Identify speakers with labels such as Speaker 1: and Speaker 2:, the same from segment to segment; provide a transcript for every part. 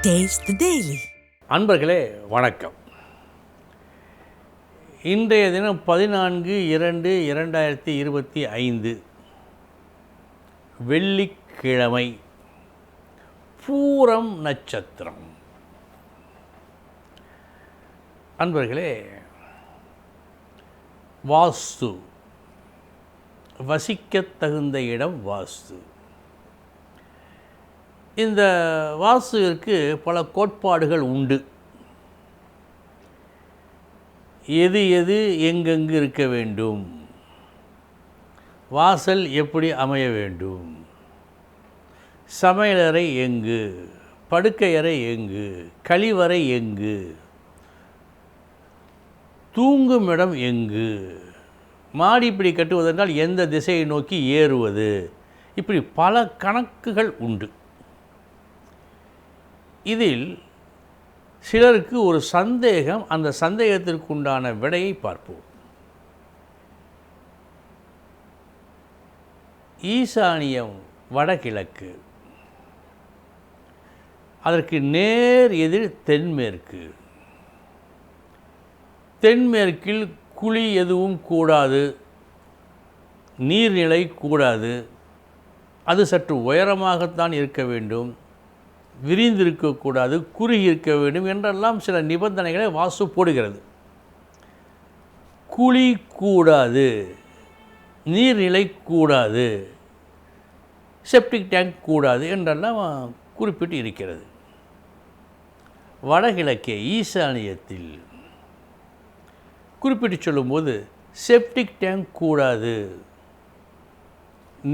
Speaker 1: Taste the Daily.
Speaker 2: அன்பர்களே வணக்கம். இன்றைய தினம் 14/2/2025 வெள்ளிக்கிழமை, பூரம் நட்சத்திரம். அன்பர்களே, வாஸ்து, வசிக்கத் தகுந்த இடம் வாஸ்து. இந்த வாஸ்துவிற்கு பல கோட்பாடுகள் உண்டு. எது எது எங்கெங்கு இருக்க வேண்டும், வாசல் எப்படி அமைய வேண்டும், சமையலறை எங்கு, படுக்கையறை எங்கு, கழிவறை எங்கு, தூங்கும் இடம் எங்கு, மாடி இப்படி கட்டுவதென்றால் எந்த திசையை நோக்கி ஏறுவது, இப்படி பல கணக்குகள் உண்டு. இதில் சிலருக்கு ஒரு சந்தேகம், அந்த சந்தேகத்திற்குண்டான விடையை பார்ப்போம். ஈசானியம் வடகிழக்கு, அதற்கு நேர் எதிர் தென்மேற்கு. தென்மேற்கில் குழி எதுவும் கூடாது, நீர்நிலை கூடாது, அது சற்று உயரமாகத்தான் இருக்க வேண்டும், விரிந்திருக்கக்கூடாது, குறுகி இருக்க வேண்டும் என்றெல்லாம் சில நிபந்தனைகளை வாஸ்து போடுகிறது. குழி கூடாது, நீர்நிலை கூடாது, செப்டிக் டேங்க் கூடாது என்றெல்லாம் குறிப்பிட்டு இருக்கிறது. வடகிழக்கே ஈசானியத்தில் குறிப்பிட்டு சொல்லும்போது செப்டிக் டேங்க் கூடாது,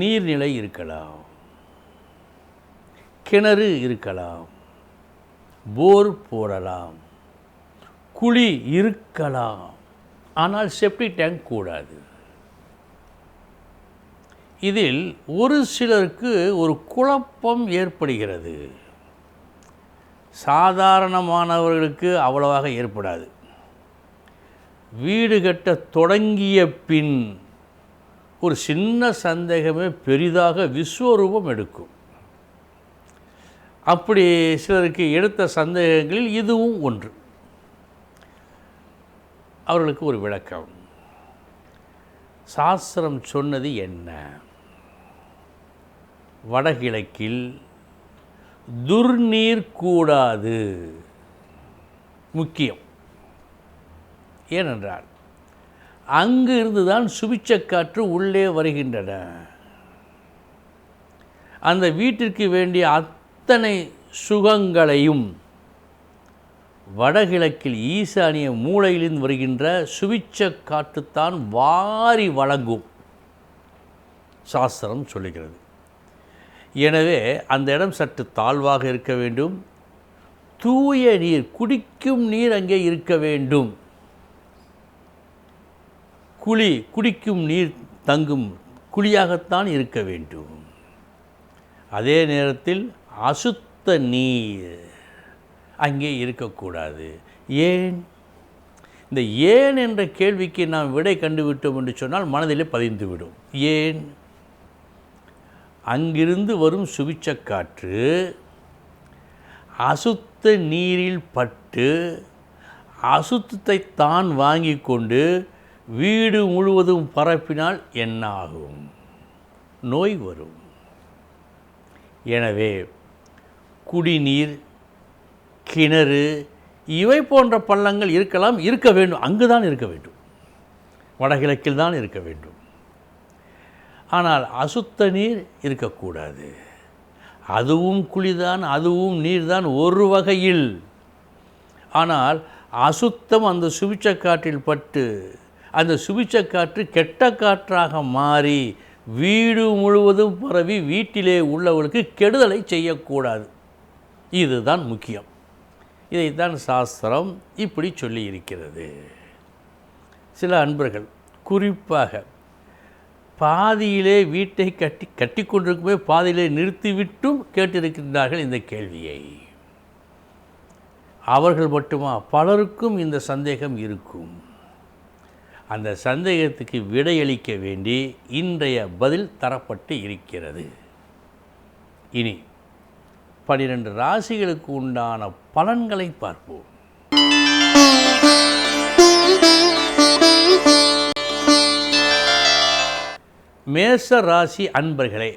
Speaker 2: நீர்நிலை இருக்கலாம், கிணறு இருக்கலாம், போர் போடலாம், குழி இருக்கலாம், ஆனால் செப்டிக் டேங்க் கூடாது. இதில் ஒரு சிலருக்கு ஒரு குழப்பம் ஏற்படுகிறது. சாதாரணமானவர்களுக்கு அவ்வளவாக ஏற்படாது. வீடு கட்ட தொடங்கிய பின் ஒரு சின்ன சந்தேகமே பெரிதாக விஸ்வரூபம் எடுக்கும். அப்படி சிலருக்கு எடுத்த சந்தேகங்களில் இதுவும் ஒன்று. அவர்களுக்கு ஒரு விளக்கம். சாஸ்திரம் சொன்னது என்ன? வடகிழக்கில் துர்நீர் கூடாது, முக்கியம். ஏனென்றால் அங்கு இருந்துதான் சுபிட்சக்காற்று உள்ளே வருகின்றன. அந்த வீட்டிற்கு வேண்டிய அத்தனை சுகங்களையும் வடகிழக்கில் ஈசானிய மூலையிலிருந்து வருகின்ற சுபிட்ச காற்றுத்தான் வாரி வழங்கும், சாஸ்திரம் சொல்லுகிறது. எனவே அந்த இடம் சற்று தாழ்வாக இருக்க வேண்டும். தூய நீர், குடிக்கும் நீர் அங்கே இருக்க வேண்டும். குழி, குடிக்கும் நீர் தங்கும் குழியாகத்தான் இருக்க வேண்டும். அதே நேரத்தில் அசுத்த நீர் அங்கே இருக்கக்கூடாது. ஏன்? இந்த ஏன் என்ற கேள்விக்கு நாம் விடை கண்டுவிட்டோம் என்று சொன்னால் மனதிலே பதிந்துவிடும். ஏன்? அங்கிருந்து வரும் சுபிட்சக்காற்று அசுத்த நீரில் பட்டு அசுத்தத்தை தான் வாங்கி கொண்டு வீடு முழுவதும் பரப்பினால் என்ன ஆகும்? நோய் வரும். எனவே குடிநீர், கிணறு இவை போன்ற பள்ளங்கள் இருக்கலாம், இருக்க வேண்டும், அங்கு தான் இருக்க வேண்டும், வடகிழக்கில் தான் இருக்க வேண்டும். ஆனால் அசுத்த நீர் இருக்கக்கூடாது. அதுவும் குழிதான், அதுவும் நீர்தான் ஒரு வகையில். ஆனால் அசுத்தம் அந்த சுபிட்சக்காற்றில் பட்டு அந்த சுபிட்சக்காற்று கெட்ட காற்றாக மாறி வீடு முழுவதும் பரவி வீட்டிலே உள்ளவர்களுக்கு கெடுதலை செய்யக்கூடாது. இதுதான் முக்கியம். இதைத்தான் சாஸ்திரம் இப்படி சொல்லி இருக்கிறது. சில அன்பர்கள் குறிப்பாக பாதியிலே வீட்டை கட்டி கொண்டிருக்குமே பாதியிலே நிறுத்திவிட்டும் கேட்டிருக்கின்றார்கள் இந்த கேள்வியை. அவர்கள் மட்டுமா? பலருக்கும் இந்த சந்தேகம் இருக்கும். அந்த சந்தேகத்துக்கு விடையளிக்க வேண்டி இன்றைய பதில் தரப்பட்டு இருக்கிறது. இனி 12 ராசிகளுக்கு உண்டான பலன்களை பார்ப்போம். மேஷ ராசி அன்பர்களே,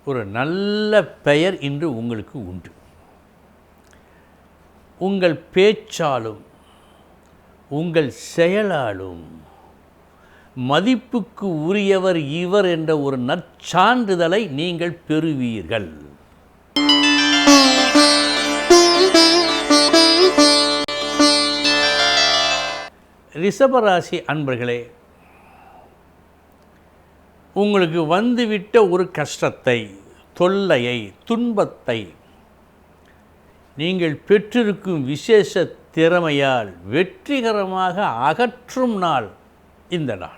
Speaker 2: ஒரு நல்ல பெயர் இன்று உங்களுக்கு உண்டு. உங்கள் பேச்சாலும் உங்கள் செயலாலும் மதிப்புக்கு உரியவர் இவர் என்ற ஒரு நற்சான்றிதழை நீங்கள் பெறுவீர்கள். ரிஷபராசி அன்பர்களே, உங்களுக்கு வந்துவிட்ட ஒரு கஷ்டத்தை, தொல்லையை, துன்பத்தை நீங்கள் பெற்றிருக்கும் விசேஷ திறமையால் வெற்றிகரமாக அகற்றும் நாள் இந்த நாள்.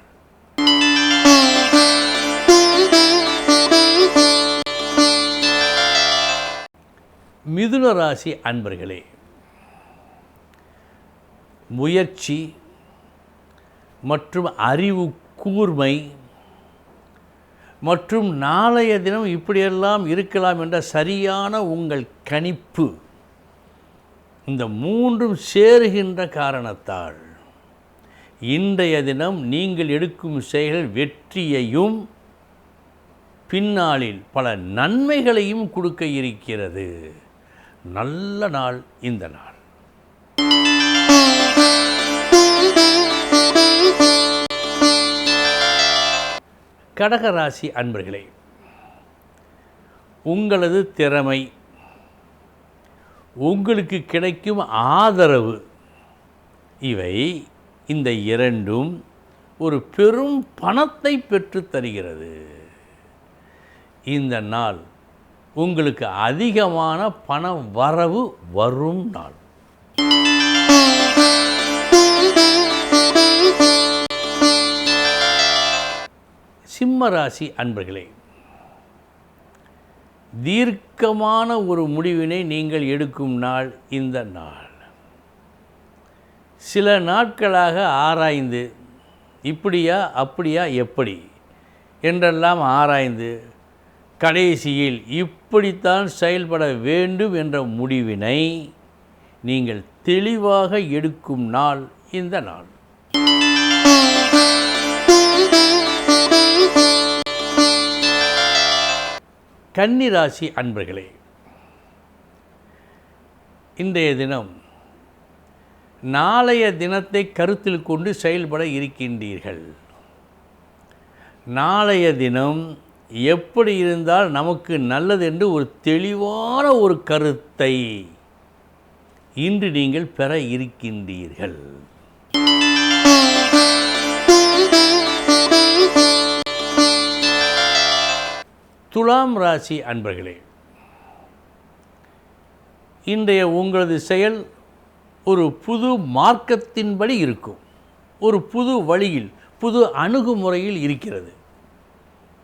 Speaker 2: மிதுன ராசி அன்பர்களே, முயற்சி மற்றும் அறிவு கூர்மை மற்றும் நாளைய தினம் இப்படியெல்லாம் இருக்கலாம் என்ற சரியான உங்கள் கணிப்பு, இந்த மூன்றும் சேருகின்ற காரணத்தால் இன்றைய தினம் நீங்கள் எடுக்கும் செயல்கள் வெற்றியையும் பின்னாளில் பல நன்மைகளையும் கொடுக்க இருக்கிறது. நல்ல நாள் இந்த நாள். கடகராசி அன்பர்களே, உங்களது திறமை, உங்களுக்கு கிடைக்கும் ஆதரவு, இவை இந்த இரண்டும் ஒரு பெரும் பணத்தை பெற்றுத் தருகிறது. இந்த நாள் உங்களுக்கு அதிகமான பண வரவு வரும் நாள். சிம்மராசி அன்பர்களே, தீர்க்கமான ஒரு முடிவினை நீங்கள் எடுக்கும் நாள் இந்த நாள். சில நாட்களாக ஆராய்ந்து இப்படியா அப்படியா எப்படி என்றெல்லாம் ஆராய்ந்து கடைசியில் இப்படித்தான் செயல்பட வேண்டும் என்ற முடிவினை நீங்கள் தெளிவாக எடுக்கும் நாள் இந்த நாள். கன்னிராசி அன்பர்களே, இன்றைய தினம் நாளைய தினத்தை கருத்தில் கொண்டு செயல்பட இருக்கின்றீர்கள். நாளைய தினம் எப்படி இருந்தால் நமக்கு நல்லது என்று ஒரு தெளிவான ஒரு கருத்தை இன்று நீங்கள் பெற இருக்கின்றீர்கள். துலாம் ராசி அன்பர்களே, இன்றைய உங்களது செயல் ஒரு புது மார்க்கத்தின்படி இருக்கும். ஒரு புது வழியில், புது அணுகுமுறையில் இருக்கிறது.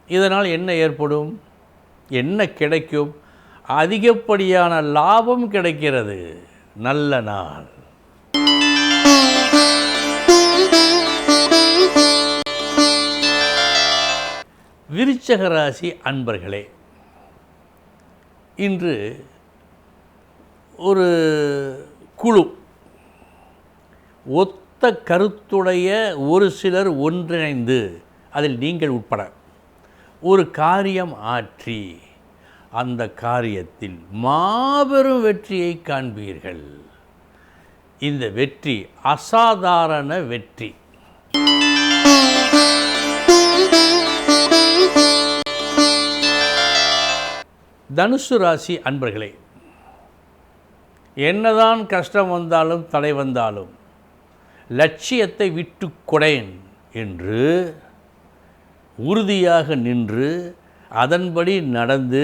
Speaker 2: இதனால் என்ன ஏற்படும், என்ன கிடைக்கும்? அதிகப்படியான லாபம் கிடைக்கிறது. நல்ல நாள். விருச்சக ராசி அன்பர்களே, இன்று ஒரு குழு, ஒத்த கருத்துடைய ஒரு சிலர் ஒன்றிணைந்து, அதில் நீங்கள் உட்பட ஒரு காரியம் ஆற்றி அந்த காரியத்தில் மாபெரும் வெற்றியை காண்பீர்கள். இந்த வெற்றி அசாதாரண வெற்றி. தனுசு ராசி அன்பர்களே, என்னதான் கஷ்டம் வந்தாலும் தடை வந்தாலும் லட்சியத்தை விட்டு கொடேன் என்று உறுதியாக நின்று அதன்படி நடந்து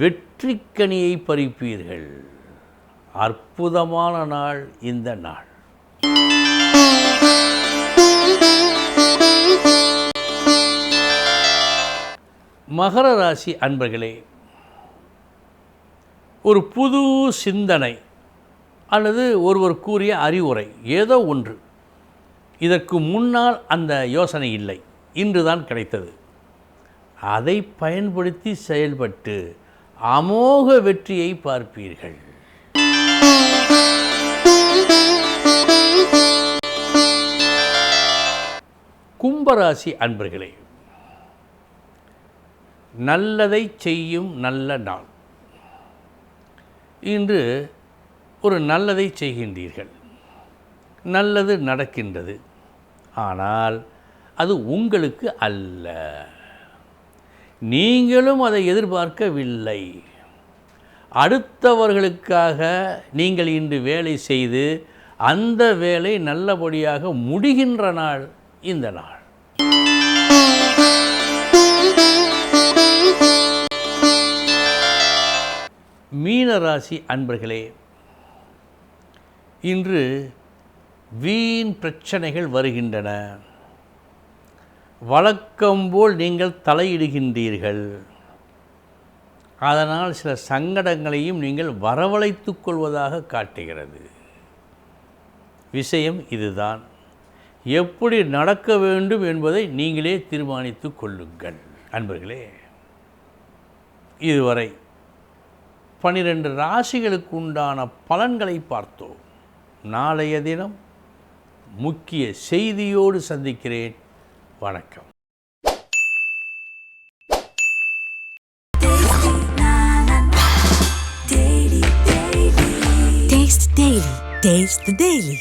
Speaker 2: வெற்றிக்கனியை பறிப்பீர்கள். அற்புதமான நாள் இந்த நாள். மகர ராசி அன்பர்களே, ஒரு புது சிந்தனை அல்லது ஒருவர் கூறிய அறிவுரை, ஏதோ ஒன்று, இதற்கு முன்னால் அந்த யோசனை இல்லை, இன்றுதான் கிடைத்தது. அதை பயன்படுத்தி செயல்பட்டு அமோக வெற்றியை பார்ப்பீர்கள். கும்பராசி அன்பர்களே, நல்லதை செய்யும் நல்ல நாள். இன்று ஒரு நல்லதை செய்கின்றீர்கள், நல்லது நடக்கின்றது. ஆனால் அது உங்களுக்கு அல்ல, நீங்களும் அதை எதிர்பார்க்கவில்லை. அடுத்தவர்களுக்காக நீங்கள் இன்று வேலை செய்து அந்த வேலை நல்லபடியாக முடிகின்ற நாள் இந்த நாள். மீனராசி அன்பர்களே, இன்று வீண் பிரச்சனைகள் வருகின்றன. வழக்கம்போல் நீங்கள் தலையிடுகின்றீர்கள். அதனால் சில சங்கடங்களையும் நீங்கள் வரவழைத்துக் கொள்வதாக காட்டுகிறது. விஷயம் இதுதான். எப்படி நடக்க வேண்டும் என்பதை நீங்களே தீர்மானித்து கொள்ளுங்கள். அன்பர்களே, இதுவரை 12 ராசிகளுக்கு உண்டான பலன்களை பார்த்தோம். நாளைய தினம் முக்கிய செய்தியோடு சந்திக்கிறேன். வணக்கம்.
Speaker 1: Taste the Daily.